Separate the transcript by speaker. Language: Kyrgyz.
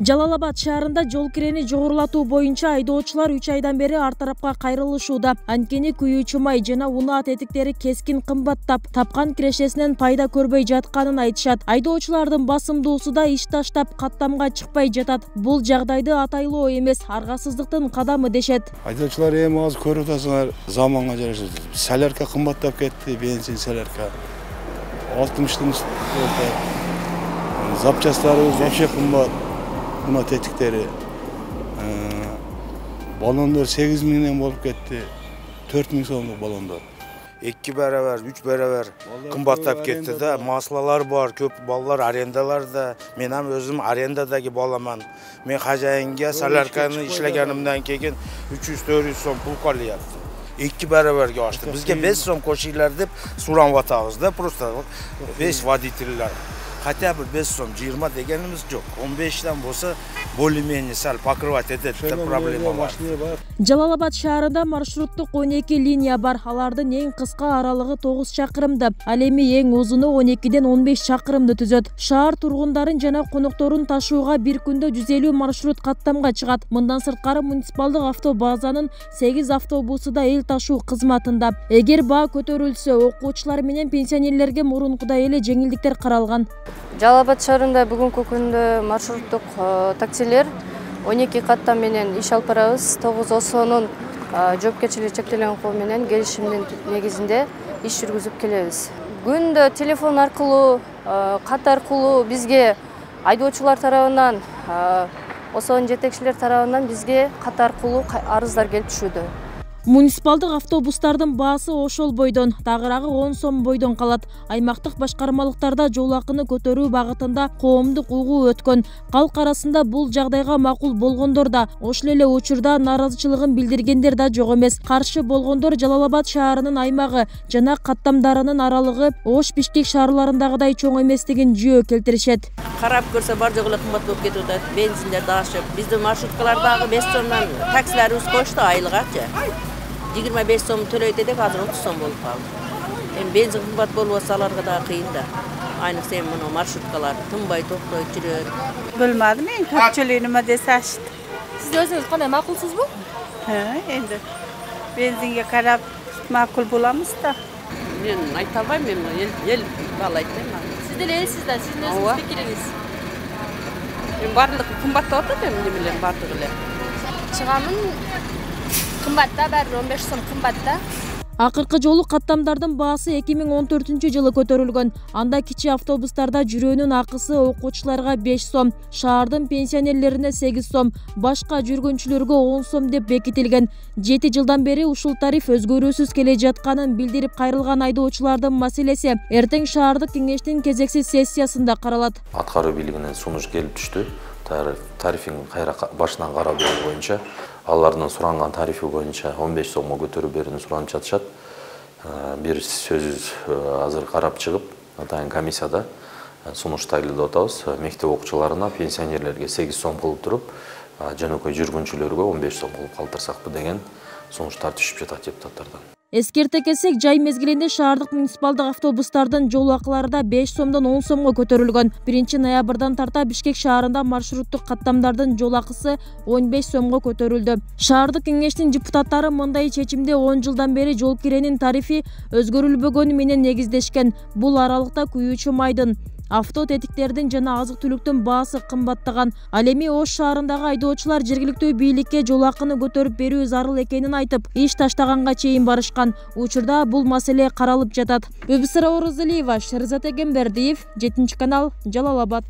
Speaker 1: Жалал-Абад шаарында жол кирени жогорулатуу боюнча айдоочулар 3 айдан бери ар тарапка кайрылышууда. Анткени күйүүчү май жана унаа тетиктери кескин кымбаттап, тапкан кирешесинен пайда көрбөй жатканын айтышат. Айдоочулардын басымдуусу да иш таштап каттамга чыкпай жатат. Бул жагдайды атайлоо эмес, аргасыздыктын кадамы дешет.
Speaker 2: Айдоочулар эми азыр көрүп атасыңар, заманга жараша солярка кымбаттап кетти, бензин солярка. 60-тын үстүндө. Запчастары вообще кымбат. Buna tetikleri, balonlar 8 milyondan bolup ketdi, 4 ming so'mlik balonlar.
Speaker 3: 2 beraber, 3 beraber kımbatlap ketdi de, maslalar var, köp ballar arendalarda. Men ham özüm arendadagi bolaman. Men hajayinga salarkani ishlaganimdan keyin 300-400 so'm pul qolyapti. 2 beraberga oshdi. Bizga 5 so'm qo'shinglar deb so'ranyapmiz-da, просто 5 водительlar. Хотя бы 5 so'm 20 deganimiz yo'q. 15dan bo'lsa более-менее sal покрывать etadi проблема var.
Speaker 1: Жалал-Абад шаарында маршруттук 12 линия бар. Алардын эң кыска аралыгы 9 чакырымды. Ал эми эң узуну 12ден 15 чакырымды түзөт. Шаар тургундарын жана конокторун ташууга бир күндө 150 маршрут каттамга чыгат. Мындан сырткары муниципалдык автобазанын 8 автобусу да эл ташуу кызматында. Эгер баа көтөрүлсө, окуучулар менен пенсионерлерге мурункудай эле жеңилдиктер каралган.
Speaker 4: Жалал-Абад шаарында бүгүнкү күндө маршруттук таксилер 12 каттам менен иш алып барабыз. 9 ОСОнун жоопкерчилиги чектелген кол менен келишимдин негизинде иш жүргүзүп келебиз. Күндө телефон аркылуу, кат аркылуу бизге айдоочулар тарабынан, ОСОнун жетекчилер тарабынан бизге кат аркылуу арыздар келип түшүүдө.
Speaker 1: Муниципалдык автобустардын баасы ошол бойдон, тагыраагы 10 сом бойдон калат. Аймактык башкармалыктарда жол акыны көтөрүү багытында коомдук угуу өткөн. Калк арасында бул жагдайга макул болгондор да, ошол эле учурда нааразычылыгын билдиргендер да жок эмес. Каршы болгондор Жалал-Абад шаарынын аймагы жана каттамдарынын аралыгы Ош-Бишкек шаарларындагыдай чоң эместигин жүйө келтиришет.
Speaker 5: Карап көрсө бар жок эле кымбат болуп кетип атат. Бензиндер да ашып, биздин маршруткалардагы 5 сомдон таксилерибиз кошту айылгачы. 25 сом төлөйт эдик, азыр 30 сом болуп калды. Эми бензин кымбат болуп атса аларга да кыйын да. Айныкса эми мына маршруткалар тынбай токтой жүрөт.
Speaker 6: Билмадым, мен көпчүлүгү неме десешти.
Speaker 1: Сиз өзүңүз кандай макулсузбу?
Speaker 6: Энди бензинге карап макул боламыз да.
Speaker 5: Мен айта албайм, мен эл баалайт да.
Speaker 1: Сиз деле элсиз да, сиздин өзүңүз пикириңиз.
Speaker 5: Мен бардыгы кымбаттап атат эми немелер бардыгы эле.
Speaker 7: Чыгамын кымбатта, баары 15 сом кымбатта.
Speaker 1: Акыркы жолу каттамдардын баасы 2014-жылы көтөрүлгөн. Анда кичи автобустарда жүрөөнүн акысы окуучуларга 5 сом, шаардын пенсионерлерине 8 сом, башка жүргүнчүлөргө 10 сом деп бекитилген. 7 жылдан бери ушул тариф өзгөрүүсүз келе жатканын билдирип кайрылган айдоочулардын маселеси эртең шаардык кеңештин кезексиз сессиясында каралат.
Speaker 8: Аткаруу бийлигинен сунуш келип түштү. Тарифин кайра башынан кароо боюнча алардын суранган тарифи боюнча 15 сомго көтөрүп берүүнү суранып жатышат. Бир сөзүбүз азыр карап чыгып, атайын комиссияда сунуш дайындап атабыз. Мектеп окуучуларына, пенсионерлерге 8 сом кылып туруп, жөнөкөй жүргүнчүлөргө 15 сом кылып калтырсакпы деген сунуштар түшүп жатат депутаттардан.
Speaker 1: Эскерте кетсек, жай мезгилинде шаардык муниципалдык автобустардын жол акылары да 5 сомдон 10 сомго көтөрүлгөн. 1-ноябрдан тарта Бишкек шаарында маршруттук каттамдардын жол акысы 15 сомго көтөрүлдү. Шаардык кеңештин депутаттары мындай чечимде 10 жылдан бери жол киренин тарифи өзгөрүлбөгөнү менен негиздешкен. Бул аралыкта күйүүчү майдын, авто тетиктердин жана азык түлүктүн баасы кымбаттаган. Ал эми Ош шаарындагы айдоочулар жергиликтүү бийликке жол акыны көтөрүп берүү зарыл экенин айтып, иш таштаганга чейин барышкан. Учурда бул маселе каралып жатат. Бүбүсара Орозалиева, Шерзат Эгембердиев, 7 канал, Жалал-Абад.